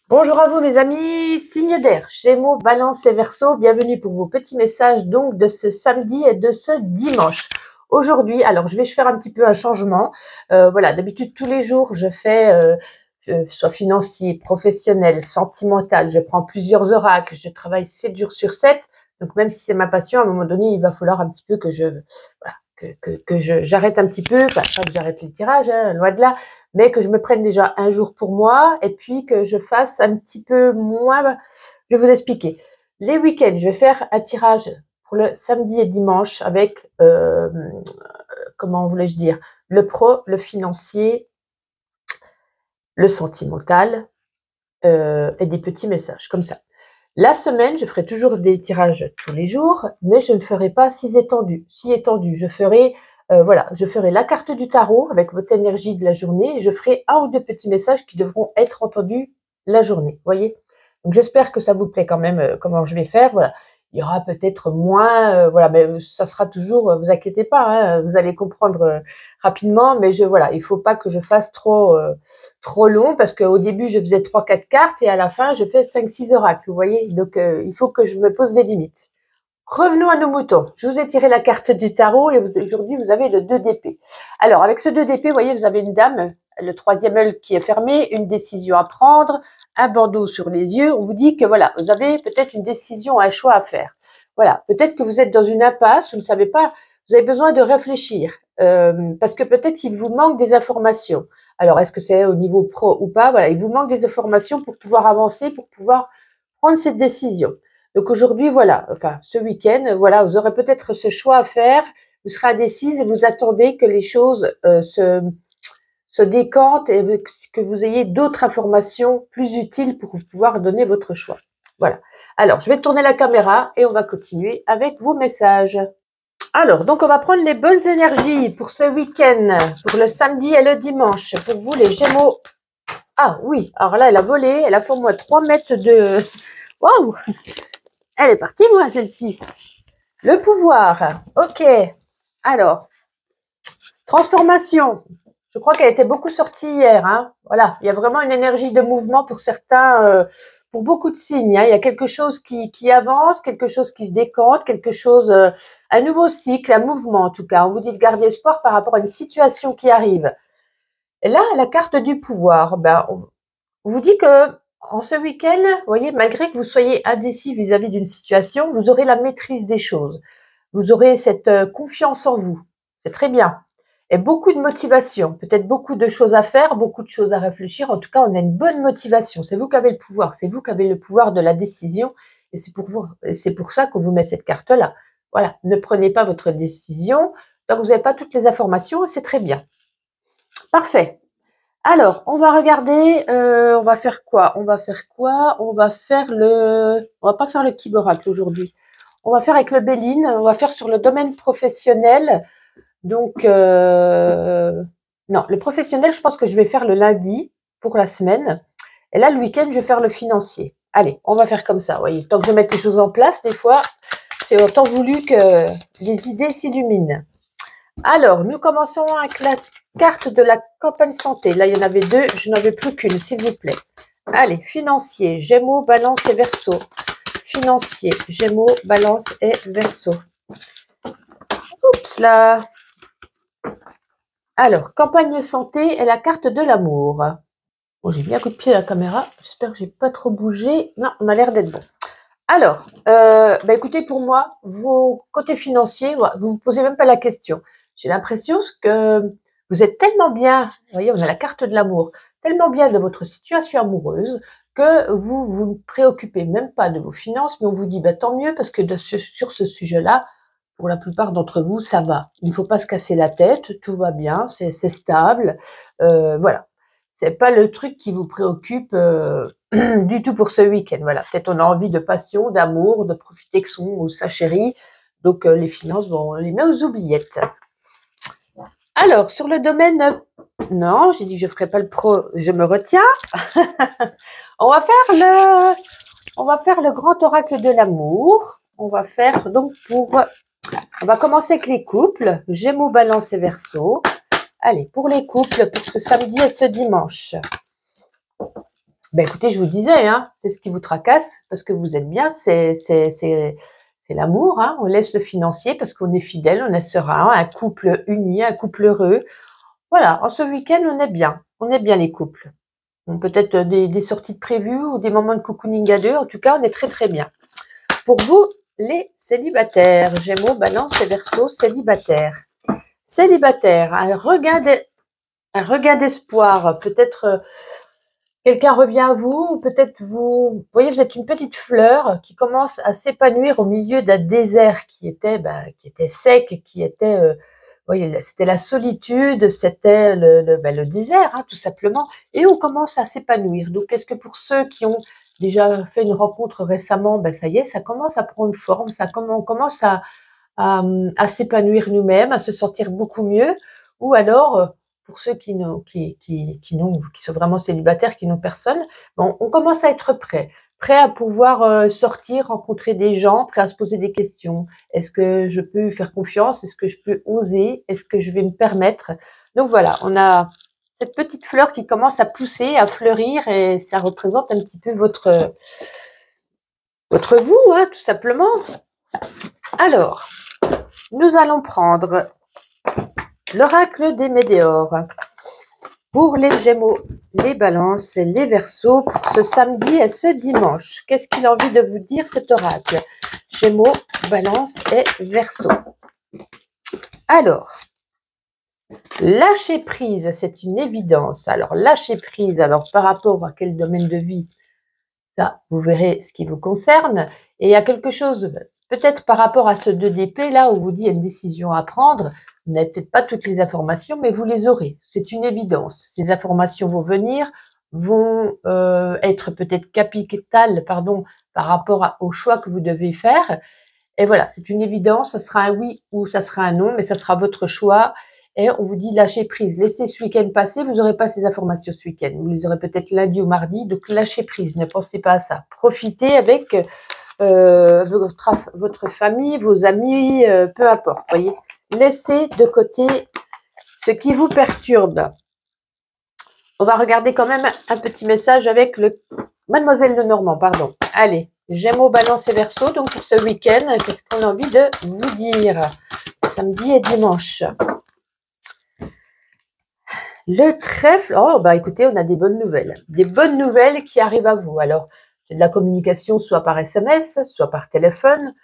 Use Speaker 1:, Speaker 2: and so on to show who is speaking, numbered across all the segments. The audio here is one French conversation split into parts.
Speaker 1: Bonjour à vous mes amis, signe d'air, Gémeaux, Balance et Verseau, bienvenue pour vos petits messages donc de ce samedi et de ce dimanche. Aujourd'hui, alors je vais faire un petit peu un changement. Voilà, d'habitude tous les jours je fais soit financier, professionnel, sentimental, je prends plusieurs oracles, je travaille 7 jours sur 7. Donc même si c'est ma passion, à un moment donné, il va falloir un petit peu que j'arrête un petit peu, pas que j'arrête les tirages, hein, loin de là, mais que je me prenne déjà un jour pour moi et puis que je fasse un petit peu moins. Je vais vous expliquer. Les week-ends, je vais faire un tirage pour le samedi et dimanche avec, comment voulais-je dire, le pro, le financier, le sentimental et des petits messages comme ça. La semaine, je ferai toujours des tirages tous les jours, mais je ne ferai pas si étendu. Si étendu, je ferai voilà, je ferai la carte du tarot avec votre énergie de la journée et je ferai un ou deux petits messages qui devront être entendus la journée. Voyez. Donc j'espère que ça vous plaît quand même comment je vais faire. Voilà. Il y aura peut-être moins, voilà, mais ça sera toujours. Vous inquiétez pas, hein, vous allez comprendre rapidement. Mais voilà, il faut pas que je fasse trop long parce qu'au début je faisais 3-4 cartes et à la fin je fais 5-6 oracles. Vous voyez, donc il faut que je me pose des limites. Revenons à nos moutons. Je vous ai tiré la carte du tarot et aujourd'hui, vous avez le 2 d'épée. Alors, avec ce 2 d'épée, vous voyez, vous avez une dame, le troisième œil qui est fermé, une décision à prendre, un bandeau sur les yeux. On vous dit que voilà, vous avez peut-être une décision, un choix à faire. Voilà, peut-être que vous êtes dans une impasse, vous ne savez pas, vous avez besoin de réfléchir parce que peut-être qu'il vous manque des informations. Alors, est-ce que c'est au niveau pro ou pas? Voilà, il vous manque des informations pour pouvoir avancer, pour pouvoir prendre cette décision. Donc aujourd'hui, voilà, enfin ce week-end, voilà, vous aurez peut-être ce choix à faire, vous serez indécise et vous attendez que les choses se décantent et que vous ayez d'autres informations plus utiles pour pouvoir donner votre choix. Voilà. Alors, je vais tourner la caméra et on va continuer avec vos messages. Alors, donc on va prendre les bonnes énergies pour ce week-end, pour le samedi et le dimanche, pour vous les Gémeaux. Ah oui, alors là, elle a volé, elle a fait au moins 3 mètres de... Waouh! Elle est partie, moi, celle-ci. Le pouvoir. Ok. Alors, transformation. Je crois qu'elle était beaucoup sortie hier. Hein. Voilà. Il y a vraiment une énergie de mouvement pour certains, pour beaucoup de signes. Hein. Il y a quelque chose qui avance, quelque chose qui se décante, quelque chose, un nouveau cycle, un mouvement en tout cas. On vous dit de garder espoir par rapport à une situation qui arrive. Et là, la carte du pouvoir. Ben, on vous dit que en ce week-end, vous voyez, malgré que vous soyez indécis vis-à-vis d'une situation, vous aurez la maîtrise des choses. Vous aurez cette confiance en vous. C'est très bien. Et beaucoup de motivation. Peut-être beaucoup de choses à faire, beaucoup de choses à réfléchir. En tout cas, on a une bonne motivation. C'est vous qui avez le pouvoir. C'est vous qui avez le pouvoir de la décision. Et c'est pour vous. Et c'est pour ça qu'on vous met cette carte-là. Voilà. Ne prenez pas votre décision tant que vous n'avez pas toutes les informations. C'est très bien. Parfait. Alors, on va regarder, on va faire quoi? On va faire quoi? On va pas faire le Kiboracle aujourd'hui. On va faire avec le Béline, on va faire sur le domaine professionnel. Donc, non, le professionnel, je pense que je vais faire le lundi pour la semaine. Et là, le week-end, je vais faire le financier. Allez, on va faire comme ça, vous voyez. Tant que je mette les choses en place, des fois, c'est autant voulu que les idées s'illuminent. Alors, nous commençons avec la carte de la campagne santé. Là, il y en avait deux, je n'en veux plus qu'une, s'il vous plaît. Allez, financier, Gémeaux, Balance et Verseau. Financier, Gémeaux, Balance et Verseau. Oups là. Alors, campagne santé et la carte de l'amour. Bon, j'ai mis un coup de pied à la caméra. J'espère que j'ai pas trop bougé. Non, on a l'air d'être bon. Alors, écoutez, pour moi, vos côtés financiers, vous ne posez même pas la question. J'ai l'impression que vous êtes tellement bien, vous voyez, on a la carte de l'amour, tellement bien de votre situation amoureuse que vous ne préoccupez même pas de vos finances, mais on vous dit tant mieux parce que sur ce sujet-là, pour la plupart d'entre vous, ça va. Il ne faut pas se casser la tête, tout va bien, c'est stable, voilà. C'est pas le truc qui vous préoccupe du tout pour ce week-end. Voilà, peut-être on a envie de passion, d'amour, de profiter que son ou sa chérie. Donc les finances, bon, on les met aux oubliettes. Alors sur le domaine, non, j'ai dit je ferai pas le pro, je me retiens. on va faire le grand oracle de l'amour. On va faire donc on va commencer avec les couples, Gémeaux, Balance et Verseau. Allez, pour les couples, pour ce samedi et ce dimanche. Ben écoutez, je vous disais, hein, c'est ce qui vous tracasse parce que vous êtes bien, c'est l'amour, hein. On laisse le financier parce qu'on est fidèle, on est serein, un couple uni, un couple heureux. Voilà, en ce week-end, on est bien les couples. Peut-être des sorties de prévues ou des moments de cocooning à deux. En tout cas, on est très très bien. Pour vous, les célibataires, Gémeaux, Balance et Verseau, célibataires. Célibataires, un regain d'espoir. Peut-être quelqu'un revient à vous, ou peut-être vous voyez, vous êtes une petite fleur qui commence à s'épanouir au milieu d'un désert qui était sec, qui était voyez, c'était la solitude, c'était le désert, hein, tout simplement. Et on commence à s'épanouir. Donc, est-ce que pour ceux qui ont déjà fait une rencontre récemment, ben ça y est, ça commence à prendre forme, on commence à s'épanouir nous-mêmes, à se sentir beaucoup mieux. Ou alors, pour ceux qui sont vraiment célibataires, qui n'ont personne, bon, on commence à être prêt à pouvoir sortir, rencontrer des gens, prêt à se poser des questions. Est-ce que je peux faire confiance? Est-ce que je peux oser? Est-ce que je vais me permettre? Donc voilà, on a cette petite fleur qui commence à pousser, à fleurir, et ça représente un petit peu votre vous, hein, tout simplement. Alors, nous allons prendre l'oracle des météores. Pour les Gémeaux, les Balances et les Verseaux, pour ce samedi et ce dimanche, qu'est-ce qu'il a envie de vous dire cet oracle? Gémeaux, Balance et Verseaux. Alors, lâcher prise, c'est une évidence. Alors, lâcher prise, alors par rapport à quel domaine de vie? Ça, vous verrez ce qui vous concerne. Et il y a quelque chose, peut-être par rapport à ce 2 d'épée, là, où vous dit il y a une décision à prendre. Vous n'avez peut-être pas toutes les informations, mais vous les aurez. C'est une évidence. Ces informations vont venir, vont être peut-être capitales, par rapport au choix que vous devez faire. Et voilà, c'est une évidence. Ça sera un oui ou ça sera un non, mais ça sera votre choix. Et on vous dit lâcher prise. Laissez ce week-end passer. Vous n'aurez pas ces informations ce week-end. Vous les aurez peut-être lundi ou mardi. Donc lâchez prise. Ne pensez pas à ça. Profitez avec votre famille, vos amis, peu importe. Voyez. Laissez de côté ce qui vous perturbe. On va regarder quand même un petit message avec le Mademoiselle de Normand, pardon. Allez, Gémeaux, Balance et Verseau. Donc pour ce week-end, qu'est-ce qu'on a envie de vous dire? Samedi et dimanche. Le trèfle, oh bah écoutez, on a des bonnes nouvelles. Des bonnes nouvelles qui arrivent à vous. Alors, c'est de la communication soit par SMS, soit par téléphone,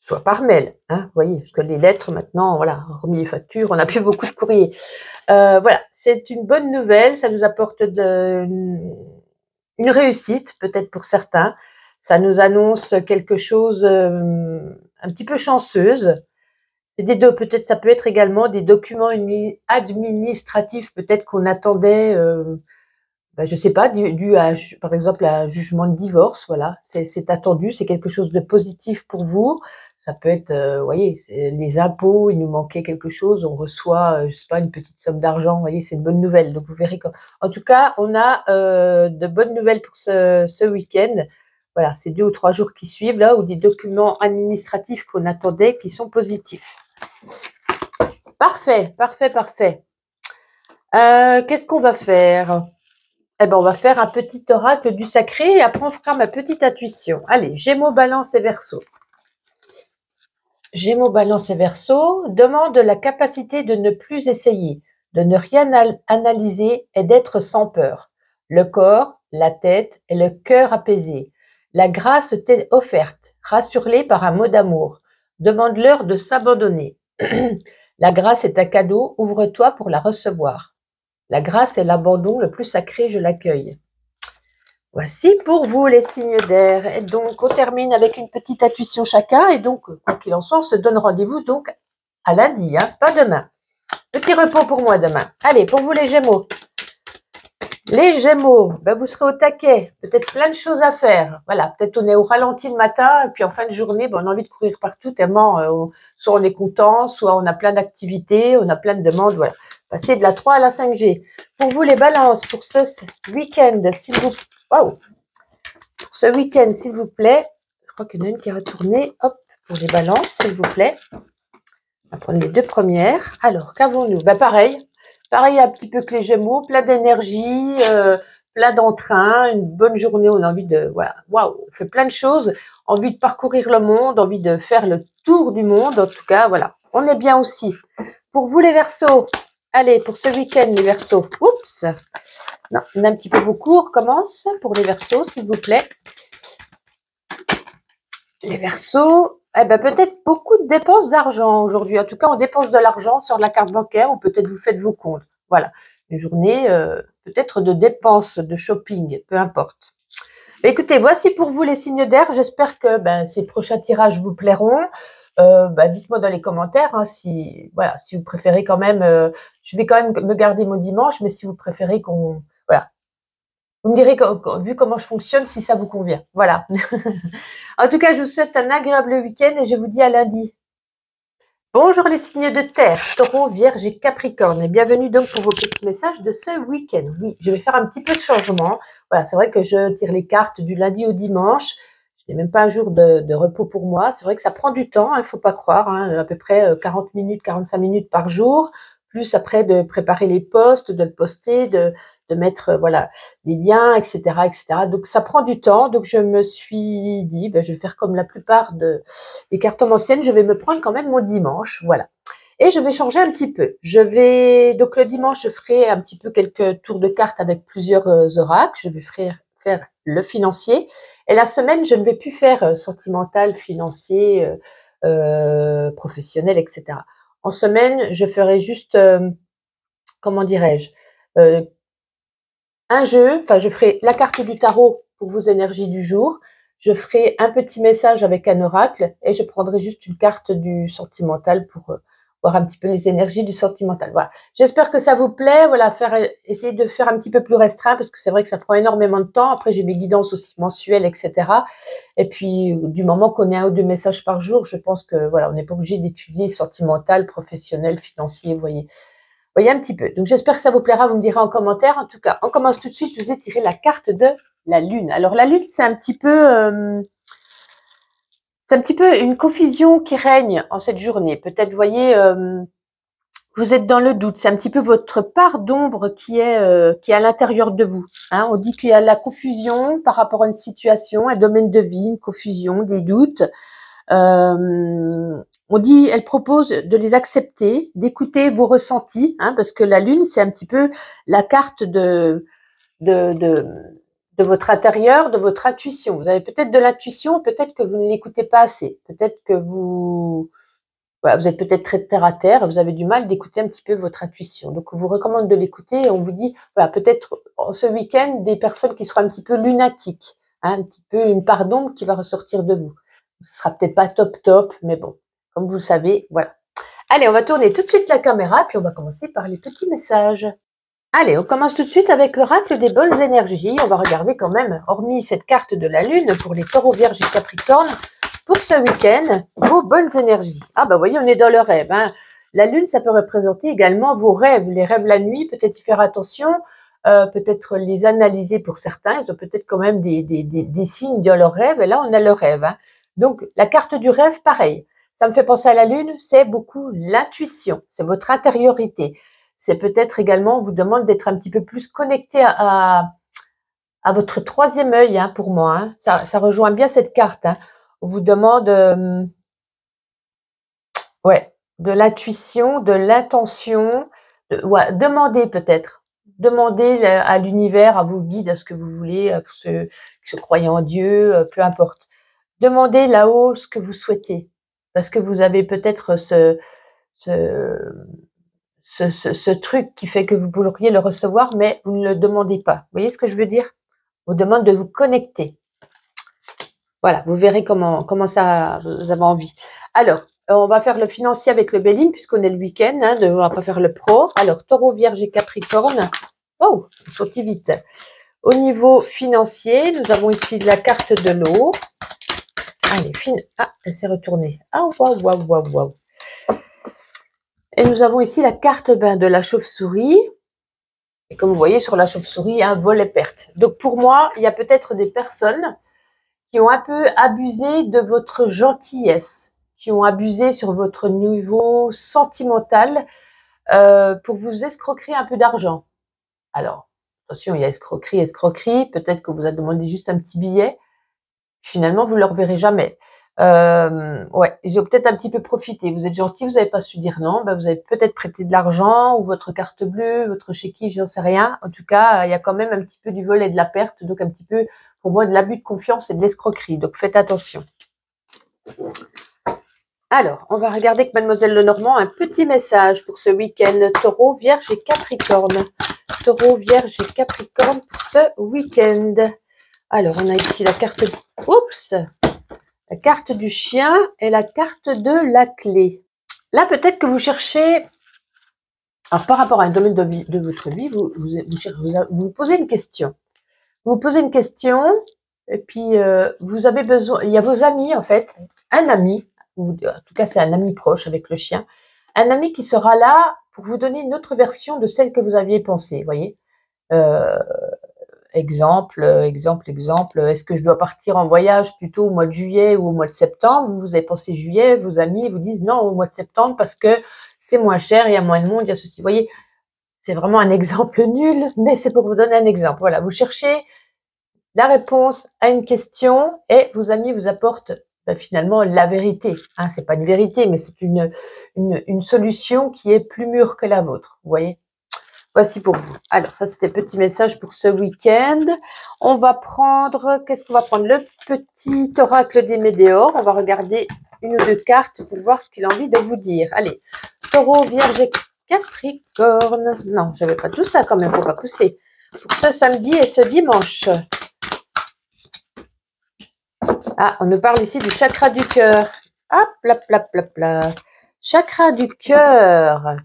Speaker 1: soit par mail. Hein, vous voyez, parce que les lettres maintenant, voilà, remis les factures, on n'a plus beaucoup de courrier. Voilà, c'est une bonne nouvelle, ça nous apporte une réussite, peut-être pour certains. Ça nous annonce quelque chose un petit peu chanceuse. Peut-être ça peut être également des documents administratifs, peut-être qu'on attendait, je sais pas, dû à, par exemple, à un jugement de divorce, voilà, c'est attendu, c'est quelque chose de positif pour vous. Ça peut être, vous voyez, les impôts, il nous manquait quelque chose, on reçoit, je sais pas, une petite somme d'argent, vous voyez, c'est une bonne nouvelle. Donc vous verrez en tout cas, on a de bonnes nouvelles pour ce week-end. Voilà, c'est 2 ou 3 jours qui suivent là, ou des documents administratifs qu'on attendait qui sont positifs. Parfait, parfait, parfait. Qu'est-ce qu'on va faire? Eh ben, on va faire un petit oracle du sacré et après on fera ma petite intuition. Allez, Gémeaux, Balance et Verseau. Gémeaux, Balance et Verseau demande la capacité de ne plus essayer, de ne rien analyser et d'être sans peur. Le corps, la tête et le cœur apaisés. La grâce t'est offerte. Rassure-les par un mot d'amour. Demande-leur de s'abandonner. La grâce est un cadeau, ouvre-toi pour la recevoir. La grâce est l'abandon le plus sacré, je l'accueille. Voici pour vous les signes d'air. Et donc, on termine avec une petite intuition chacun. Et donc, quoi qu'il en soit, on se donne rendez-vous donc à lundi, hein, pas demain. Petit repos pour moi demain. Allez, pour vous les Gémeaux. Les Gémeaux, ben vous serez au taquet. Peut-être plein de choses à faire. Voilà, peut-être on est au ralenti le matin. Et puis en fin de journée, ben, on a envie de courir partout tellement soit on est content, soit on a plein d'activités, on a plein de demandes. Voilà. Passer de la 3 à la 5G. Pour vous les balances, pour ce week-end, s'il vous plaît. Wow. Pour ce week-end, s'il vous plaît, je crois qu'il y en a une qui est retournée. Hop, pour les balances, s'il vous plaît. On va prendre les 2 premières. Alors, qu'avons-nous? Ben pareil un petit peu que les Gémeaux, plein d'énergie, plein d'entrain, une bonne journée, on a envie de, voilà, waouh, on fait plein de choses, envie de parcourir le monde, envie de faire le tour du monde, en tout cas, voilà. On est bien aussi. Pour vous les Verseaux, allez, pour ce week-end les Verseaux, oups, non, on a un petit peu beaucoup, on recommence pour les Verseaux, s'il vous plaît. Les Verseaux, eh ben peut-être beaucoup de dépenses d'argent aujourd'hui. En tout cas, on dépense de l'argent sur la carte bancaire ou peut-être vous faites vos comptes. Voilà, une journée peut-être de dépenses, de shopping, peu importe. Écoutez, voici pour vous les signes d'air. J'espère que ces prochains tirages vous plairont. Dites-moi dans les commentaires si vous préférez quand même. Je vais quand même me garder mon dimanche, mais si vous préférez qu'on vous me direz, vu comment je fonctionne, si ça vous convient. Voilà. En tout cas, je vous souhaite un agréable week-end et je vous dis à lundi. Bonjour les signes de terre, Taureau, Vierge et Capricorne. Et bienvenue donc pour vos petits messages de ce week-end. Oui, je vais faire un petit peu de changement. Voilà, c'est vrai que je tire les cartes du lundi au dimanche. Je n'ai même pas un jour de repos pour moi. C'est vrai que ça prend du temps, il ne faut pas croire, à peu près 40 minutes, 45 minutes par jour. Plus après de préparer les posts, de le poster, de mettre les liens, etc., etc. Donc ça prend du temps. Donc je me suis dit, je vais faire comme la plupart des cartomanciennes, je vais me prendre quand même mon dimanche, voilà. Et je vais changer un petit peu. Donc le dimanche, je ferai un petit peu quelques tours de cartes avec plusieurs oracles. Je vais faire le financier. Et la semaine, je ne vais plus faire sentimental, financier, professionnel, etc. En semaine, je ferai juste, comment dirais-je, un jeu, je ferai la carte du tarot pour vos énergies du jour, je ferai un petit message avec un oracle et je prendrai juste une carte du sentimental pour voir un petit peu les énergies du sentimental. Voilà. J'espère que ça vous plaît. Voilà, essayer de faire un petit peu plus restreint parce que c'est vrai que ça prend énormément de temps. Après, j'ai mes guidances aussi mensuelles, etc. Et puis, du moment qu'on est 1 ou 2 messages par jour, je pense que voilà, on n'est pas obligé d'étudier sentimental, professionnel, financier, vous voyez un petit peu. Donc, j'espère que ça vous plaira. Vous me direz en commentaire. En tout cas, on commence tout de suite. Je vous ai tiré la carte de la Lune. Alors, la Lune, c'est un petit peu une confusion qui règne en cette journée. Peut-être, vous voyez, vous êtes dans le doute. C'est un petit peu votre part d'ombre qui est à l'intérieur de vous. On dit qu'il y a la confusion par rapport à une situation, un domaine de vie, une confusion, des doutes. On dit, elle propose de les accepter, d'écouter vos ressentis, parce que la Lune, c'est un petit peu la carte de votre intérieur, de votre intuition. Vous avez peut-être de l'intuition, peut-être que vous ne l'écoutez pas assez, peut-être que vous êtes peut-être très terre à terre, vous avez du mal d'écouter un petit peu votre intuition. Donc, on vous recommande de l'écouter et on vous dit, peut-être ce week-end, des personnes qui seront un petit peu lunatiques, un petit peu une part d'ombre qui va ressortir de vous. Ce sera peut-être pas top, mais bon, comme vous le savez, voilà. Allez, on va tourner tout de suite la caméra, puis on va commencer par les petits messages. Allez, on commence tout de suite avec l'oracle des bonnes énergies. On va regarder quand même, hormis cette carte de la Lune, pour les Taureaux, Vierges et Capricornes, pour ce week-end, vos bonnes énergies. Vous voyez, on est dans le rêve. La Lune, ça peut représenter également vos rêves, les rêves la nuit, peut-être y faire attention, peut-être les analyser pour certains. Ils ont peut-être quand même des signes dans leur rêve, et là, on a le rêve. Donc, la carte du rêve, pareil. Ça me fait penser à la Lune, c'est beaucoup l'intuition, c'est votre intériorité. C'est peut-être également, on vous demande d'être un petit peu plus connecté à votre troisième œil, pour moi. Ça rejoint bien cette carte. On vous demande de l'intuition, de l'intention. Demandez peut-être. Demandez à l'univers, à vos guides, à ce que vous voulez, à ceux qui se croient en Dieu, peu importe. Demandez là-haut ce que vous souhaitez. Parce que vous avez peut-être ce truc qui fait que vous pourriez le recevoir, mais vous ne le demandez pas. Vous voyez ce que je veux dire? On vous demande de vous connecter. Voilà, vous verrez comment ça vous avez envie. Alors, on va faire le financier avec le Béline, puisqu'on est le week-end, on va pas faire le pro. Alors, Taureau, Vierge et Capricorne. Oh, ils sont vite. Au niveau financier, nous avons ici la carte de l'eau. Allez, elle s'est retournée. Waouh. Et nous avons ici la carte de la chauve-souris. Et comme vous voyez, sur la chauve-souris, il y a un vol et perte. Donc, pour moi, il y a peut-être des personnes qui ont un peu abusé de votre gentillesse, qui ont abusé sur votre niveau sentimental pour vous escroquer un peu d'argent. Alors, attention, il y a escroquerie, escroquerie. Peut-être que vous a demandé juste un petit billet. Finalement, vous ne le reverrez jamais. Ouais, ils ont peut-être un petit peu profité. Vous êtes gentil, vous n'avez pas su dire non. Ben, vous avez peut-être prêté de l'argent ou votre carte bleue, votre chéquier, j'en sais rien. En tout cas, il y a quand même un petit peu du vol et de la perte. Donc, un petit peu, pour moi, de l'abus de confiance et de l'escroquerie. Donc, faites attention. Alors, on va regarder avec Mademoiselle Lenormand un petit message pour ce week-end. Taureau, Vierge et Capricorne. Taureau, Vierge et Capricorne pour ce week-end. Alors, on a ici la carte... Oups! La carte du chien et la carte de la clé. Là, peut-être que vous cherchez... Alors, par rapport à un domaine de votre vie, vous posez une question. Vous posez une question et puis vous avez besoin... Il y a vos amis, en fait. Un ami, ou en tout cas, c'est un ami proche avec le chien. Un ami qui sera là pour vous donner une autre version de celle que vous aviez pensée, vous voyez. Exemple. Est-ce que je dois partir en voyage plutôt au mois de juillet ou au mois de septembre? Vous avez pensé juillet, vos amis vous disent non, au mois de septembre parce que c'est moins cher, il y a moins de monde, il y a ceci. Vous voyez, c'est vraiment un exemple nul, mais c'est pour vous donner un exemple. Voilà, vous cherchez la réponse à une question et vos amis vous apportent finalement la vérité. Hein, c'est pas une vérité, mais c'est une solution qui est plus mûre que la vôtre. Vous voyez? Voici pour vous. Alors, ça, c'était petit message pour ce week-end. On va prendre, qu'est-ce qu'on va prendre? Le petit oracle des météores. On va regarder une ou deux cartes pour voir ce qu'il a envie de vous dire. Allez, Taureau, Vierge et Capricorne. Non, j'avais pas tout ça quand même, faut pas pousser. Pour ce samedi et ce dimanche. Ah, on nous parle ici du chakra du cœur. Hop, là, là, là, là. Chakra du cœur.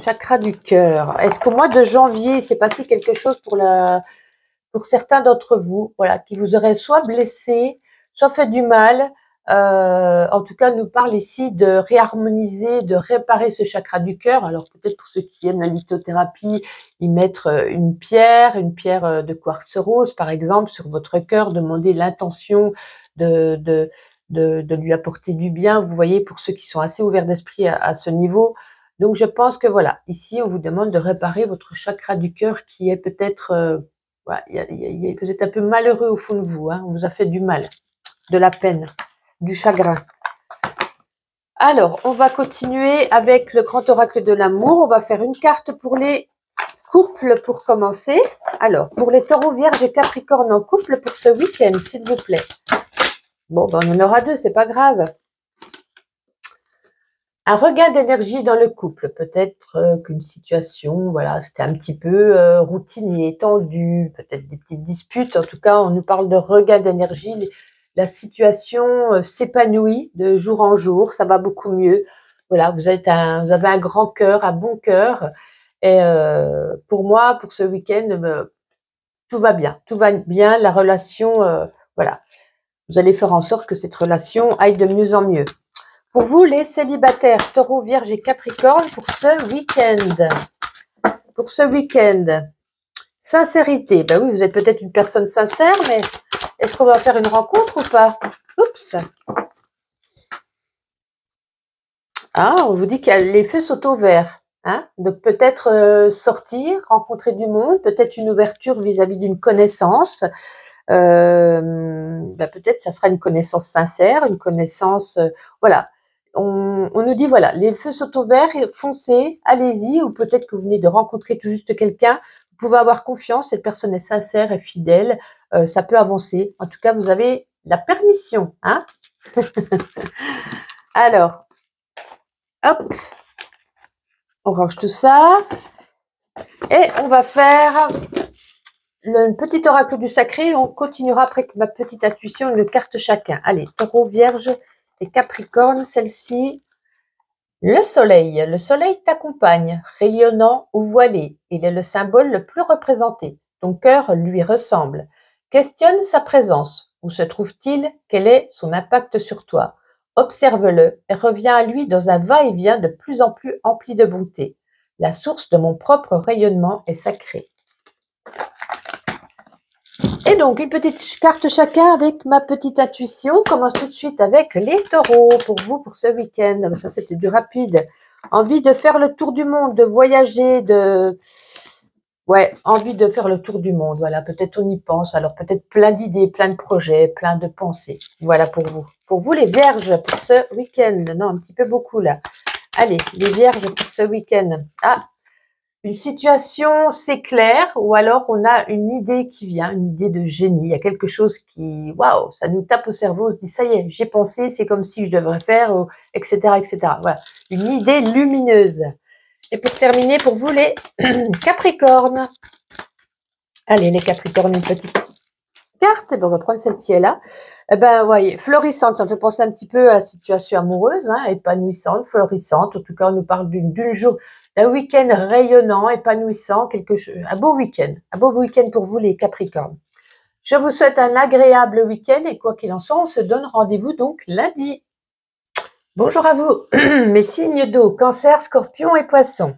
Speaker 1: Chakra du cœur. Est-ce qu'au mois de janvier, il s'est passé quelque chose pour certains d'entre vous, voilà, qui vous auraient soit blessé, soit fait du mal. En tout cas, on nous parle ici de réharmoniser, de réparer ce chakra du cœur. Alors peut-être pour ceux qui aiment la lithothérapie, y mettre une pierre de quartz rose, par exemple, sur votre cœur, demander l'intention de lui apporter du bien. Vous voyez, pour ceux qui sont assez ouverts d'esprit à ce niveau. Donc, je pense que voilà, ici, on vous demande de réparer votre chakra du cœur qui est peut-être, voilà, vous êtes un peu malheureux au fond de vous, hein, on vous a fait du mal, de la peine, du chagrin. Alors, on va continuer avec le grand oracle de l'amour. On va faire une carte pour les couples pour commencer. Alors, pour les taureaux, vierges et capricornes en couple pour ce week-end, s'il vous plaît. Bon, ben, on en aura deux, c'est pas grave. Un regain d'énergie dans le couple, peut-être qu'une situation, voilà, c'était un petit peu routinier, tendu, peut-être des petites disputes. En tout cas, on nous parle de regain d'énergie. La situation s'épanouit de jour en jour, ça va beaucoup mieux. Voilà, vous avez un grand cœur, un bon cœur. Et pour moi, pour ce week-end, tout va bien. Tout va bien, la relation, voilà. Vous allez faire en sorte que cette relation aille de mieux en mieux. Pour vous, les célibataires, taureau, vierge et capricorne, pour ce week-end. Pour ce week-end. Sincérité. Ben oui, vous êtes peut-être une personne sincère, mais est-ce qu'on va faire une rencontre ou pas? Oups. Ah, on vous dit que les feux sont au vert. Hein? Donc peut-être sortir, rencontrer du monde, peut-être une ouverture vis-à-vis d'une connaissance. Peut-être ça sera une connaissance sincère, une connaissance... voilà. On nous dit, voilà, les feux sont au vert, foncez, allez-y, ou peut-être que vous venez de rencontrer tout juste quelqu'un, vous pouvez avoir confiance, cette personne est sincère et fidèle, ça peut avancer. En tout cas, vous avez la permission. Hein. Alors, hop, on range tout ça, et on va faire le petit oracle du sacré. On continuera après ma petite intuition, une carte chacun. Allez, taureau, vierge et capricorne, celle-ci. Le soleil t'accompagne, rayonnant ou voilé. Il est le symbole le plus représenté. Ton cœur lui ressemble. Questionne sa présence. Où se trouve-t-il? Quel est son impact sur toi? Observe-le et reviens à lui dans un va-et-vient de plus en plus empli de bonté. La source de mon propre rayonnement est sacrée. Et donc, une petite carte chacun avec ma petite intuition. On commence tout de suite avec les taureaux pour vous, pour ce week-end. Ça, c'était du rapide. Envie de faire le tour du monde, de voyager, Ouais, envie de faire le tour du monde, voilà, peut-être on y pense, alors peut-être plein d'idées, plein de projets, plein de pensées. Voilà pour vous. Pour vous les vierges, pour ce week-end. Non, un petit peu beaucoup là. Allez, les vierges pour ce week-end. Ah, une situation s'éclaire ou alors on a une idée qui vient, une idée de génie. Il y a quelque chose qui, waouh, ça nous tape au cerveau, on se dit ça y est, j'ai pensé, c'est comme si je devrais faire, etc., etc. Voilà, une idée lumineuse. Et pour terminer, pour vous les Capricornes. Allez, les Capricornes, une petite carte. On va prendre celle qui est là. Eh ben, voyez, florissante, ça me fait penser un petit peu à la situation amoureuse, hein, épanouissante, florissante. En tout cas, on nous parle d'un week-end rayonnant, épanouissant, un beau week-end pour vous, les Capricornes. Je vous souhaite un agréable week-end et quoi qu'il en soit, on se donne rendez-vous donc lundi. Bonjour à vous, mes signes d'eau, Cancer, Scorpion et Poisson.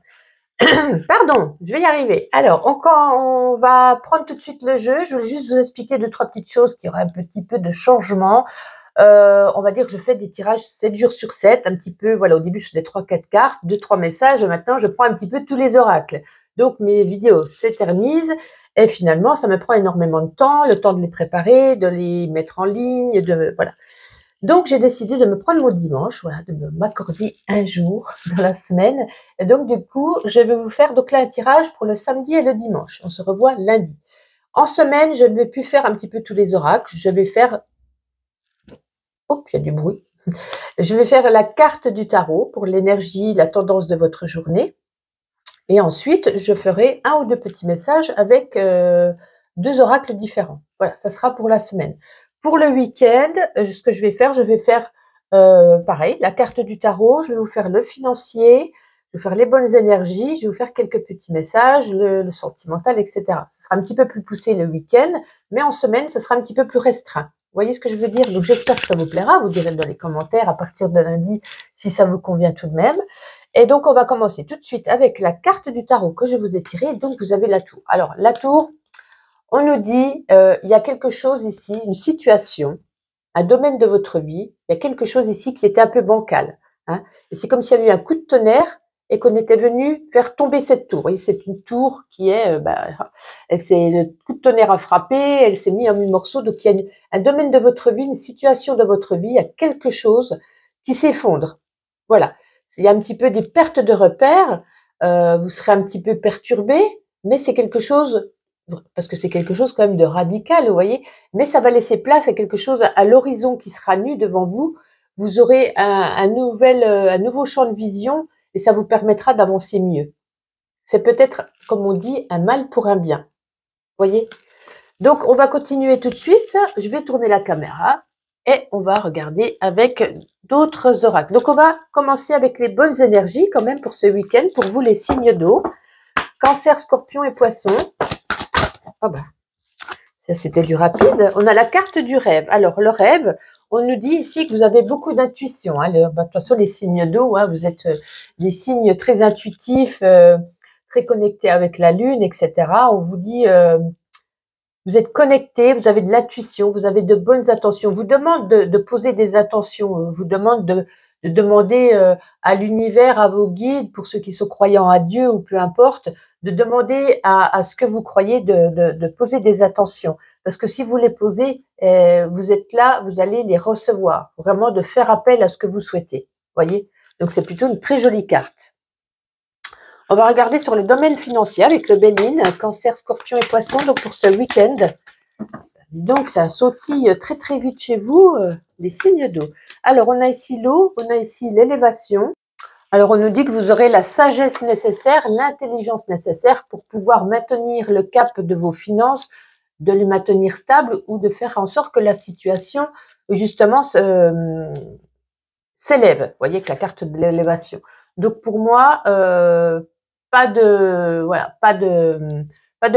Speaker 1: Pardon, je vais y arriver. Alors, on va prendre tout de suite le jeu. Je vais juste vous expliquer 2-3 petites choses qui auraient un petit peu de changement. On va dire que je fais des tirages 7 jours sur 7, un petit peu, voilà, au début je faisais 3-4 cartes, 2-3 messages, maintenant je prends un petit peu tous les oracles. Donc mes vidéos s'éternisent et finalement ça me prend énormément de temps, le temps de les préparer, de les mettre en ligne, voilà. Donc, j'ai décidé de me prendre mon dimanche, voilà, de m'accorder un jour dans la semaine. Et donc, du coup, je vais vous faire donc là un tirage pour le samedi et le dimanche. On se revoit lundi. En semaine, je ne vais plus faire un petit peu tous les oracles. Je vais faire... Oh, il y a du bruit. Je vais faire la carte du tarot pour l'énergie, la tendance de votre journée. Et ensuite, je ferai un ou deux petits messages avec 2 oracles différents. Voilà, ça sera pour la semaine. Pour le week-end, ce que je vais faire pareil, la carte du tarot, je vais vous faire le financier, je vais vous faire les bonnes énergies, je vais vous faire quelques petits messages, le sentimental, etc. Ce sera un petit peu plus poussé le week-end, mais en semaine, ça sera un petit peu plus restreint. Vous voyez ce que je veux dire? Donc j'espère que ça vous plaira, vous direz dans les commentaires à partir de lundi si ça vous convient tout de même. Et donc, on va commencer tout de suite avec la carte du tarot que je vous ai tirée. Donc, vous avez la tour. Alors, la tour, on nous dit, il y a quelque chose ici, une situation, un domaine de votre vie. Il y a quelque chose ici qui était un peu bancal. Hein, et c'est comme s'il y avait eu un coup de tonnerre et qu'on était venu faire tomber cette tour. Vous voyez, c'est une tour qui est, le coup de tonnerre a frappé, elle s'est mise en mille morceaux. Donc, il y a un domaine de votre vie, une situation de votre vie, il y a quelque chose qui s'effondre. Voilà. Il y a un petit peu des pertes de repères, vous serez un petit peu perturbé, mais c'est quelque chose, parce que c'est quelque chose quand même de radical, vous voyez, mais ça va laisser place à quelque chose à l'horizon qui sera nu devant vous. Vous aurez un nouveau champ de vision et ça vous permettra d'avancer mieux. C'est peut-être, comme on dit, un mal pour un bien. Vous voyez? Donc, on va continuer tout de suite. Je vais tourner la caméra et on va regarder avec d'autres oracles. Donc, on va commencer avec les bonnes énergies quand même pour ce week-end, pour vous les signes d'eau. Cancer, Scorpion et Poisson. Ah ben, ça c'était du rapide. On a la carte du rêve. Alors, le rêve, on nous dit ici que vous avez beaucoup d'intuition. Hein. De toute façon, les signes d'eau, hein, vous êtes des signes très intuitifs, très connectés avec la lune, etc. On vous dit... vous êtes connecté, vous avez de l'intuition, vous avez de bonnes intentions. On vous demande de poser des intentions, on vous demande de demander à l'univers, à vos guides, pour ceux qui sont croyants à Dieu ou peu importe, de demander à ce que vous croyez de poser des intentions. Parce que si vous les posez, vous êtes là, vous allez les recevoir. Vraiment de faire appel à ce que vous souhaitez. Voyez? Donc c'est plutôt une très jolie carte. On va regarder sur le domaine financier avec le Béline, Cancer, Scorpion et Poisson, donc pour ce week-end. Donc, ça sautille très très vite chez vous, les signes d'eau. Alors, on a ici l'eau, on a ici l'élévation. Alors, on nous dit que vous aurez la sagesse nécessaire, l'intelligence nécessaire pour pouvoir maintenir le cap de vos finances, de les maintenir stables ou de faire en sorte que la situation, justement, s'élève. Vous voyez que la carte de l'élévation. Donc, pour moi, pas de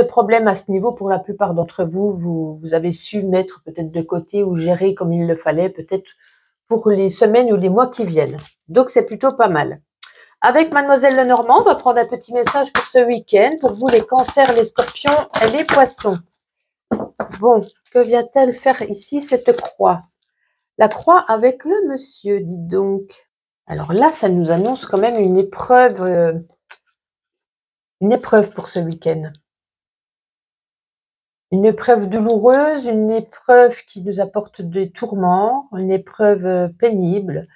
Speaker 1: problème à ce niveau pour la plupart d'entre vous. Vous avez su mettre peut-être de côté ou gérer comme il le fallait, peut-être pour les semaines ou les mois qui viennent. Donc, c'est plutôt pas mal. Avec Mademoiselle Lenormand, on va prendre un petit message pour ce week-end. Pour vous, les cancers, les scorpions et les poissons. Bon, que vient-elle faire ici, cette croix? La croix avec le monsieur, dis donc. Alors là, ça nous annonce quand même une épreuve pour ce week-end. Une épreuve douloureuse, une épreuve qui nous apporte des tourments, une épreuve pénible,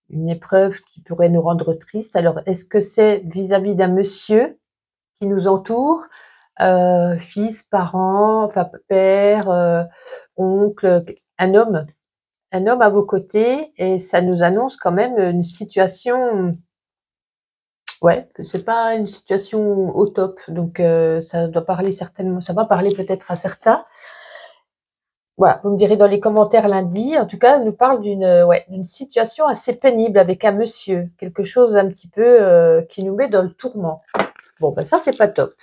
Speaker 1: une épreuve qui pourrait nous rendre tristes. Alors, est-ce que c'est vis-à-vis d'un monsieur qui nous entoure, fils, parents, enfin père, oncle, un homme à vos côtés, et ça nous annonce quand même une situation, ouais, que c'est pas une situation au top. Donc, ça doit parler certainement, ça va parler peut-être à certains. Voilà, vous me direz dans les commentaires lundi. En tout cas, on nous parle ouais, d'une situation assez pénible avec un monsieur, quelque chose un petit peu qui nous met dans le tourment. Bon, ben ça, c'est pas top.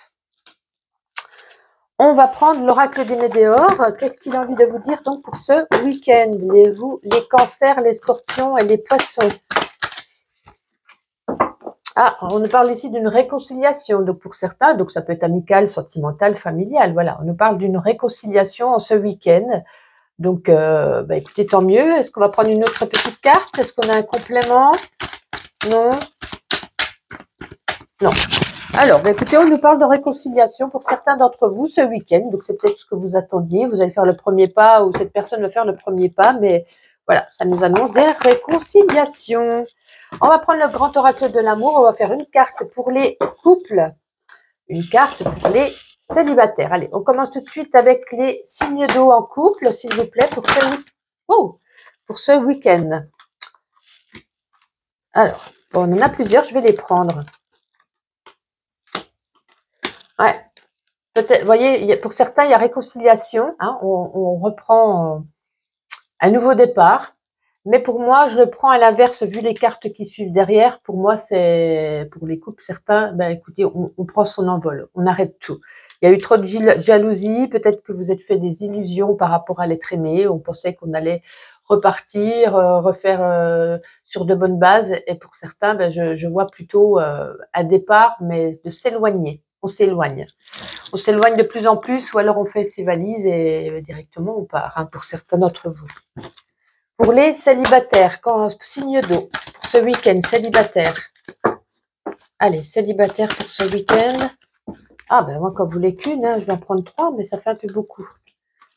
Speaker 1: On va prendre l'oracle des météores. Qu'est-ce qu'il a envie de vous dire donc pour ce week-end, les cancers, les scorpions et les poissons? Ah, on nous parle ici d'une réconciliation. Donc pour certains, donc ça peut être amical, sentimental, familial. Voilà, on nous parle d'une réconciliation en ce week-end. Donc, bah écoutez, tant mieux. Est-ce qu'on va prendre une autre petite carte? Est-ce qu'on a un complément? Non. Non. Alors, bah écoutez, on nous parle de réconciliation pour certains d'entre vous ce week-end. Donc, c'est peut-être ce que vous attendiez. Vous allez faire le premier pas ou cette personne va faire le premier pas. Mais voilà, ça nous annonce des réconciliations. On va prendre le grand oracle de l'amour. On va faire une carte pour les couples. Une carte pour les célibataires. Allez, on commence tout de suite avec les signes d'eau en couple, s'il vous plaît, pour ce week-end. Alors, bon, on en a plusieurs, je vais les prendre. Ouais, peut-être, vous voyez, pour certains, il y a réconciliation, hein, on reprend un nouveau départ. Mais pour moi, je le prends à l'inverse, vu les cartes qui suivent derrière. Pour moi, c'est pour les couples certains, ben écoutez, on prend son envol, on arrête tout. Il y a eu trop de jalousie, peut-être que vous êtes fait des illusions par rapport à l'être aimé. On pensait qu'on allait repartir, refaire sur de bonnes bases. Et pour certains, ben je vois plutôt un départ, mais de s'éloigner. On s'éloigne. On s'éloigne de plus en plus, ou alors on fait ses valises et directement on part, hein, pour certains d'entre vous. Pour les célibataires, signe d'eau, pour ce week-end, célibataire. Allez, célibataire pour ce week-end. Ah, ben moi, quand vous voulez qu'une, hein, je vais en prendre 3, mais ça fait un peu beaucoup.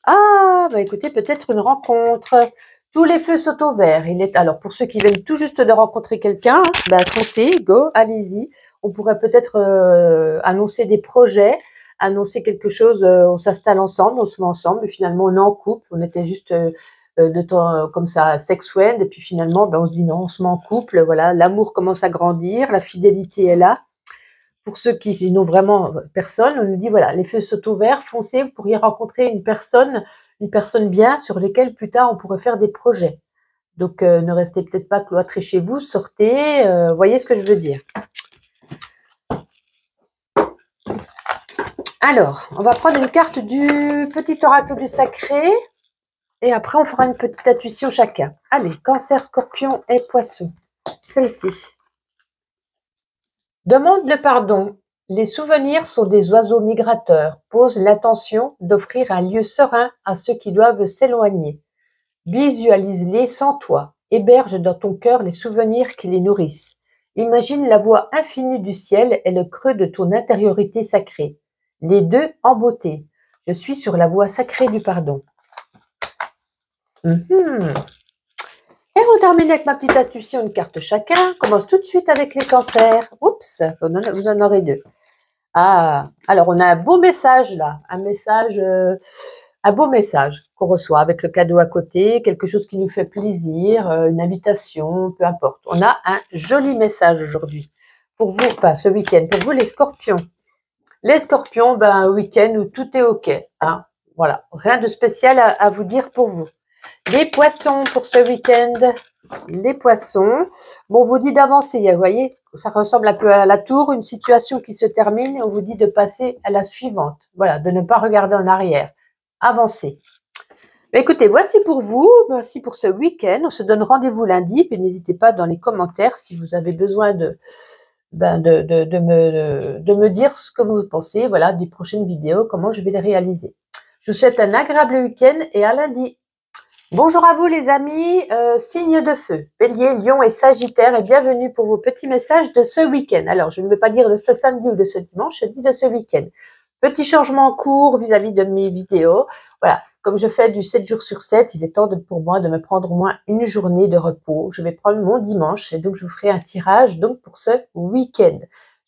Speaker 1: Ah, bah écoutez, peut-être une rencontre. Tous les feux sautent au vert. Alors, pour ceux qui viennent tout juste de rencontrer quelqu'un, bah foncez, go, allez-y. On pourrait peut-être annoncer des projets, annoncer quelque chose, on s'installe ensemble, on se met ensemble, et finalement on est en couple, on était juste de temps comme ça, sex friend, et puis finalement, on se dit non, on se met en couple, voilà, l'amour commence à grandir, la fidélité est là. Pour ceux qui n'ont vraiment personne, on nous dit voilà, les feux sont ouverts, foncez, vous pourriez rencontrer une personne bien sur lesquelles plus tard on pourrait faire des projets. Donc ne restez peut-être pas cloîtrés chez vous, sortez, voyez ce que je veux dire. Alors, on va prendre une carte du petit oracle du sacré et après on fera une petite intuition chacun. Allez, Cancer, Scorpion et Poisson. Celle-ci. Demande le pardon. Les souvenirs sont des oiseaux migrateurs. Pose l'intention d'offrir un lieu serein à ceux qui doivent s'éloigner. Visualise-les sans toi. Héberge dans ton cœur les souvenirs qui les nourrissent. Imagine la voix infinie du ciel et le creux de ton intériorité sacrée. Les deux en beauté. Je suis sur la voie sacrée du pardon. Et on termine avec ma petite intuition, une carte chacun. On commence tout de suite avec les cancers. Oups, vous en aurez 2. Ah, alors on a un beau message là, un beau message qu'on reçoit avec le cadeau à côté, quelque chose qui nous fait plaisir, une invitation, peu importe. On a un joli message aujourd'hui pour vous, enfin ce week-end, pour vous les Scorpions. Les Scorpions, un week-end où tout est ok, hein. Voilà, rien de spécial à vous dire pour vous. Les Poissons pour ce week-end. Les Poissons. Bon, on vous dit d'avancer, vous voyez, ça ressemble un peu à la tour, une situation qui se termine, et on vous dit de passer à la suivante. Voilà, de ne pas regarder en arrière. Avancer. Écoutez, voici pour vous, voici pour ce week-end. On se donne rendez-vous lundi, puis n'hésitez pas dans les commentaires si vous avez besoin de me dire ce que vous pensez, voilà, des prochaines vidéos, comment je vais les réaliser. Je vous souhaite un agréable week-end et à lundi. Bonjour à vous les amis, signes de feu, Bélier, Lion et Sagittaire, et bienvenue pour vos petits messages de ce week-end. Alors, je ne vais pas dire de ce samedi ou de ce dimanche, je dis de ce week-end. Petit changement court vis-à-vis de mes vidéos. Voilà, comme je fais du 7 jours sur 7, il est temps pour moi de me prendre au moins une journée de repos. Je vais prendre mon dimanche et donc je vous ferai un tirage donc pour ce week-end.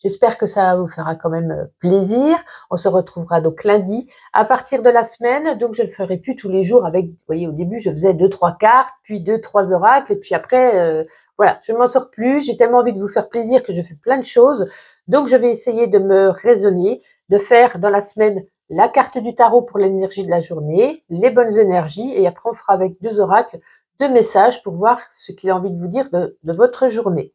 Speaker 1: J'espère que ça vous fera quand même plaisir. On se retrouvera donc lundi à partir de la semaine. Donc je ne le ferai plus tous les jours avec, vous voyez, au début je faisais 2-3 cartes, puis 2-3 oracles et puis après, voilà, je ne m'en sors plus. J'ai tellement envie de vous faire plaisir que je fais plein de choses. Donc je vais essayer de me raisonner, de faire dans la semaine la carte du tarot pour l'énergie de la journée, les bonnes énergies, et après on fera avec 2 oracles, 2 messages pour voir ce qu'il a envie de vous dire de votre journée.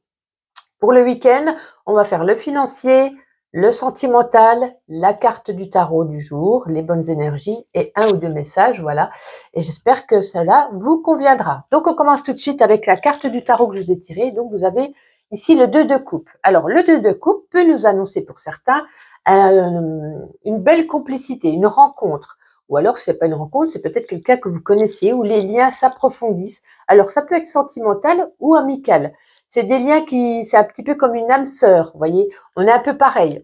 Speaker 1: Pour le week-end, on va faire le financier, le sentimental, la carte du tarot du jour, les bonnes énergies et 1 ou 2 messages, voilà. Et j'espère que cela vous conviendra. Donc on commence tout de suite avec la carte du tarot que je vous ai tirée. Donc vous avez ici le 2 de coupe. Alors le 2 de coupe peut nous annoncer pour certains une belle complicité, une rencontre. Ou alors c'est pas une rencontre, c'est peut-être quelqu'un que vous connaissez où les liens s'approfondissent. Alors ça peut être sentimental ou amical. C'est des liens c'est un petit peu comme une âme sœur, vous voyez. On est un peu pareil.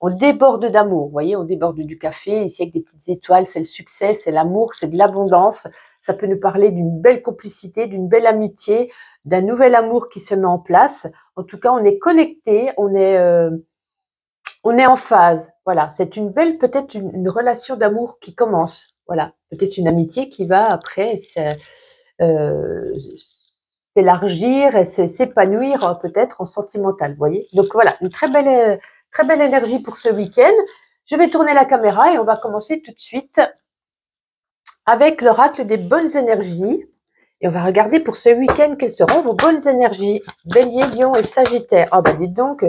Speaker 1: On déborde d'amour, vous voyez. On déborde du café, ici avec des petites étoiles. C'est le succès, c'est l'amour, c'est de l'abondance. Ça peut nous parler d'une belle complicité, d'une belle amitié, d'un nouvel amour qui se met en place. En tout cas, on est connecté, on est en phase. Voilà. C'est une belle, peut-être une relation d'amour qui commence. Voilà. Peut-être une amitié qui va après, s'élargir et s'épanouir peut-être en sentimental, vous voyez. Donc voilà, une très belle énergie pour ce week-end. Je vais tourner la caméra et on va commencer tout de suite avec l'oracle des bonnes énergies. Et on va regarder pour ce week-end quelles seront vos bonnes énergies. Bélier, Lion et Sagittaire. Oh ben dites donc,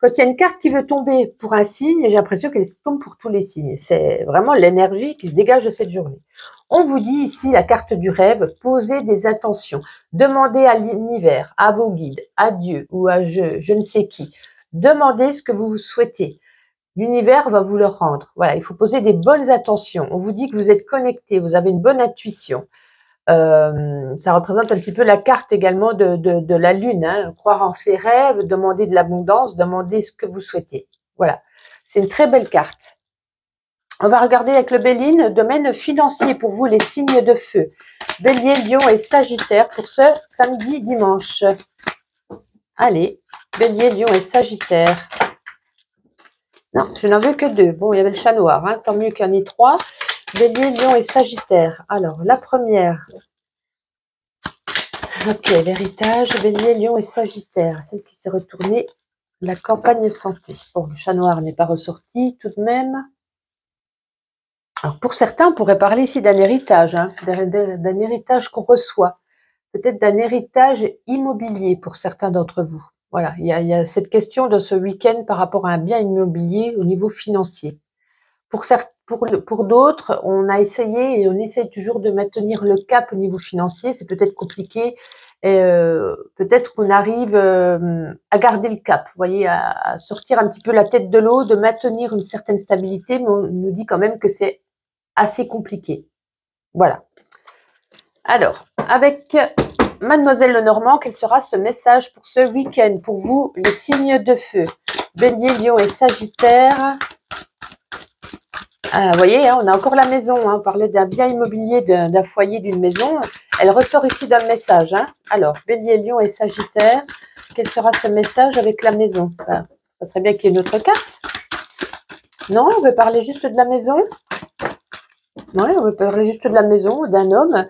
Speaker 1: quand il y a une carte qui veut tomber pour un signe, j'ai l'impression qu'elle tombe pour tous les signes. C'est vraiment l'énergie qui se dégage de cette journée. On vous dit ici, la carte du rêve, posez des intentions. Demandez à l'univers, à vos guides, à Dieu ou à je ne sais qui. Demandez ce que vous souhaitez. L'univers va vous le rendre. Voilà, il faut poser des bonnes intentions. On vous dit que vous êtes connecté, vous avez une bonne intuition. Ça représente un petit peu la carte également de la lune, hein. Croire en ses rêves, demander de l'abondance, demander ce que vous souhaitez. Voilà, c'est une très belle carte. On va regarder avec le Béline, domaine financier pour vous, les signes de feu. Bélier, Lion et Sagittaire pour ce samedi, dimanche. Allez, Bélier, Lion et Sagittaire. Non, je n'en veux que 2. Bon, il y avait le chat noir, hein, tant mieux qu'il y en ait 3. Bélier, Lion et Sagittaire. Alors, la première. Ok, l'héritage, Bélier, Lion et Sagittaire. Celle qui s'est retournée, la campagne santé. Bon, le chat noir n'est pas ressorti tout de même. Alors, pour certains, on pourrait parler ici d'un héritage, hein, d'un héritage qu'on reçoit. Peut-être d'un héritage immobilier pour certains d'entre vous. Voilà, il y a cette question de ce week-end par rapport à un bien immobilier au niveau financier. Pour d'autres, on a essayé et on essaye toujours de maintenir le cap au niveau financier. C'est peut-être compliqué. Peut-être qu'on arrive à garder le cap, vous voyez, à sortir un petit peu la tête de l'eau, de maintenir une certaine stabilité, mais on nous dit quand même que c'est assez compliqué. Voilà. Alors, avec Mademoiselle Lenormand, quel sera ce message pour ce week-end? Pour vous, les signes de feu. Bélier, Lion et Sagittaire. Vous voyez, hein, on a encore la maison. Hein, on parlait d'un bien immobilier, d'un foyer, d'une maison. Elle ressort ici d'un message. Hein. Alors, Bélier, Lion et Sagittaire. Quel sera ce message avec la maison? Ça serait bien qu'il y ait une autre carte. Non, on veut parler juste de la maison. Oui, on veut parler juste de la maison, d'un homme.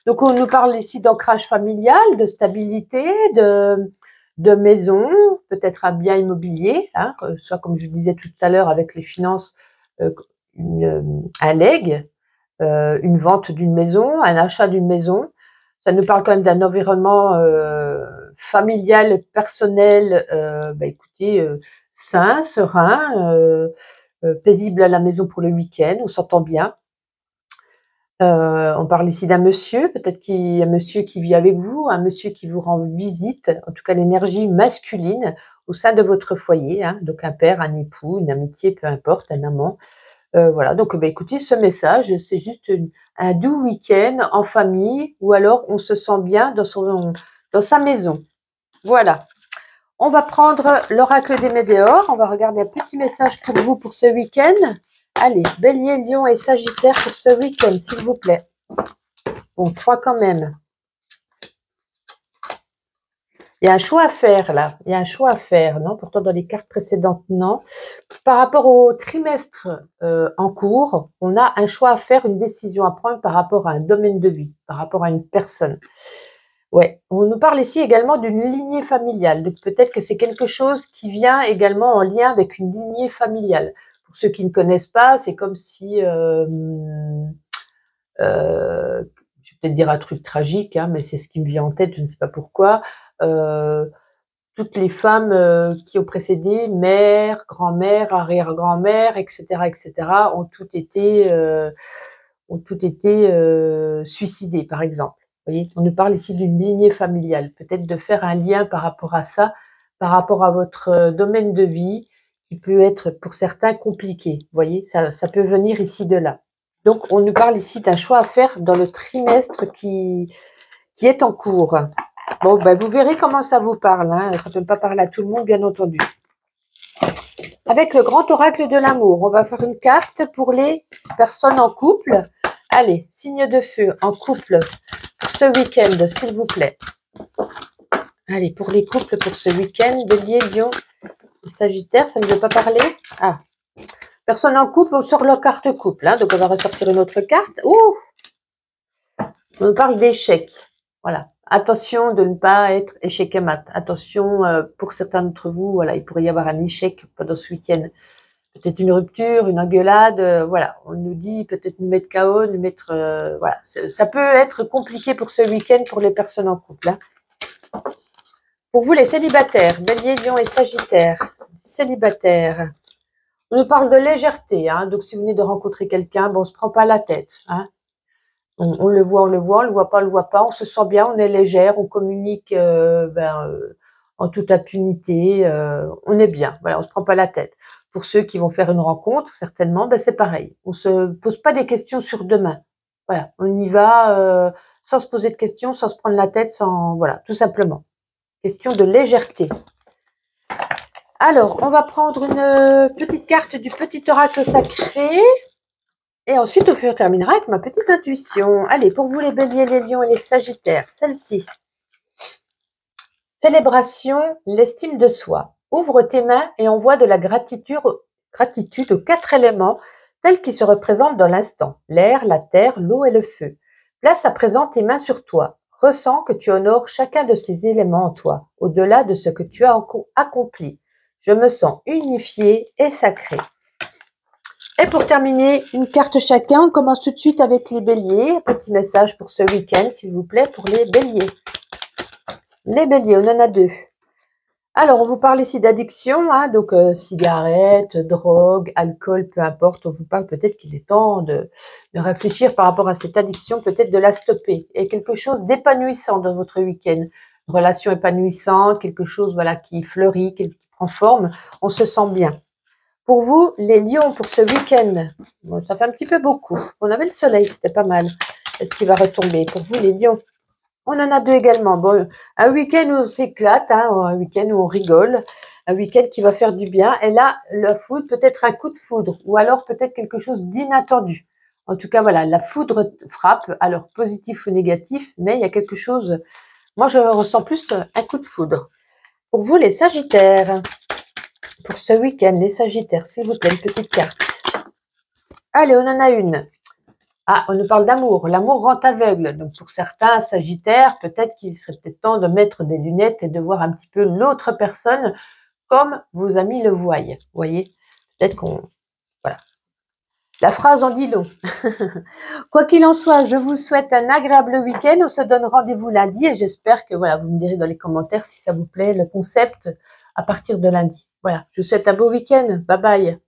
Speaker 1: Donc, on nous parle ici d'ancrage familial, de stabilité, de maison, peut-être un bien immobilier, hein, soit comme je disais tout à l'heure avec les finances, un legs, une vente d'une maison, un achat d'une maison. Ça nous parle quand même d'un environnement familial, personnel, écoutez, sain, serein, paisible à la maison pour le week-end, on s'entend bien. On parle ici d'un monsieur, peut-être qu'il y a un monsieur qui vit avec vous, un monsieur qui vous rend visite, en tout cas l'énergie masculine au sein de votre foyer, hein, donc un père, un époux, une amitié, peu importe, un amant. Voilà, donc écoutez, ce message, c'est juste un doux week-end en famille ou alors on se sent bien dans sa maison. Voilà. On va prendre l'oracle des météores. On va regarder un petit message pour vous pour ce week-end. Allez, Bélier, Lion et Sagittaire pour ce week-end, s'il vous plaît. Bon, 3 quand même. Il y a un choix à faire là. Il y a un choix à faire, non? Pourtant, dans les cartes précédentes, non. Par rapport au trimestre en cours, on a un choix à faire, une décision à prendre par rapport à un domaine de vie, par rapport à une personne. Ouais, on nous parle ici également d'une lignée familiale. Donc peut-être que c'est quelque chose qui vient également en lien avec une lignée familiale. Pour ceux qui ne connaissent pas, c'est comme si, je vais peut-être dire un truc tragique, hein, mais c'est ce qui me vient en tête, je ne sais pas pourquoi. Toutes les femmes qui ont précédé, mère, grand-mère, arrière-grand-mère, etc., ont toutes été suicidées, par exemple. Vous voyez, on nous parle ici d'une lignée familiale. Peut-être de faire un lien par rapport à ça, par rapport à votre domaine de vie, qui peut être pour certains compliqué. Vous voyez, ça peut venir ici de là. Donc, on nous parle ici d'un choix à faire dans le trimestre qui est en cours. Bon, ben, vous verrez comment ça vous parle. Hein. Ça ne peut pas parler à tout le monde, bien entendu. Avec le grand oracle de l'amour, on va faire une carte pour les personnes en couple. Allez, signe de feu en couple pour ce week-end, s'il vous plaît. Allez, pour les couples pour ce week-end, Bélier, Lion et Sagittaire, ça ne veut pas parler? Ah, personne en couple, on sort la carte couple. Hein, donc, on va ressortir une autre carte. Ouh, on parle d'échec. Voilà. Attention de ne pas être échec et mat. Attention, pour certains d'entre vous, voilà, il pourrait y avoir un échec pendant ce week-end. Peut-être une rupture, une engueulade, voilà. On nous dit peut-être nous mettre KO, nous mettre, voilà. Ça peut être compliqué pour ce week-end pour les personnes en couple. Hein. Pour vous, les célibataires, Bélier, Lion et Sagittaire, célibataires. On nous parle de légèreté, hein. Donc si vous venez de rencontrer quelqu'un, bon, on se prend pas la tête, hein. On le voit, on le voit, on le voit pas, on le voit pas. On se sent bien, on est légère, on communique en toute impunité, on est bien. Voilà, on se prend pas la tête. Pour ceux qui vont faire une rencontre, certainement, ben c'est pareil. On se pose pas des questions sur demain. Voilà, on y va sans se poser de questions, sans se prendre la tête, sans voilà, tout simplement. Question de légèreté. Alors, on va prendre une petite carte du petit oracle sacré. Et ensuite, on terminera avec ma petite intuition. Allez, pour vous les béliers, les lions et les sagittaires, celle-ci. Célébration, l'estime de soi. Ouvre tes mains et envoie de la gratitude aux 4 éléments tels qu'ils se représentent dans l'instant. L'air, la terre, l'eau et le feu. Place à présent tes mains sur toi. Ressens que tu honores chacun de ces éléments en toi, au-delà de ce que tu as accompli. Je me sens unifié et sacré. Et pour terminer, une carte chacun. On commence tout de suite avec les béliers. Un petit message pour ce week-end, s'il vous plaît, pour les béliers. Les béliers, on en a 2. Alors, on vous parle ici d'addiction, hein, donc cigarettes, drogue, alcool, peu importe. On vous parle peut-être qu'il est temps de réfléchir par rapport à cette addiction, peut-être de la stopper. Et quelque chose d'épanouissant dans votre week-end. Une relation épanouissante, quelque chose voilà qui fleurit, qui prend forme. On se sent bien. Pour vous, les lions, pour ce week-end, bon, ça fait un petit peu beaucoup. On avait le soleil, c'était pas mal. Est-ce qu'il va retomber? Pour vous, les lions, on en a 2 également. Bon, un week-end où on s'éclate, hein, un week-end où on rigole, un week-end qui va faire du bien. Et là, le foudre, peut-être un coup de foudre, ou alors peut-être quelque chose d'inattendu. En tout cas, voilà, la foudre frappe, alors positif ou négatif, mais il y a quelque chose. Moi, je ressens plus un coup de foudre. Pour vous, les sagittaires. Pour ce week-end, les sagittaires, s'il vous plaît, une petite carte. Allez, on en a une. Ah, on nous parle d'amour. L'amour rend aveugle. Donc, pour certains sagittaires, peut-être qu'il serait peut-être temps de mettre des lunettes et de voir un petit peu l'autre personne comme vos amis le voient. Vous voyez? Peut-être qu'on... Voilà. La phrase en dit long. Quoi qu'il en soit, je vous souhaite un agréable week-end. On se donne rendez-vous lundi et j'espère que voilà, vous me direz dans les commentaires si ça vous plaît, le concept à partir de lundi. Voilà, je vous souhaite un beau week-end. Bye bye.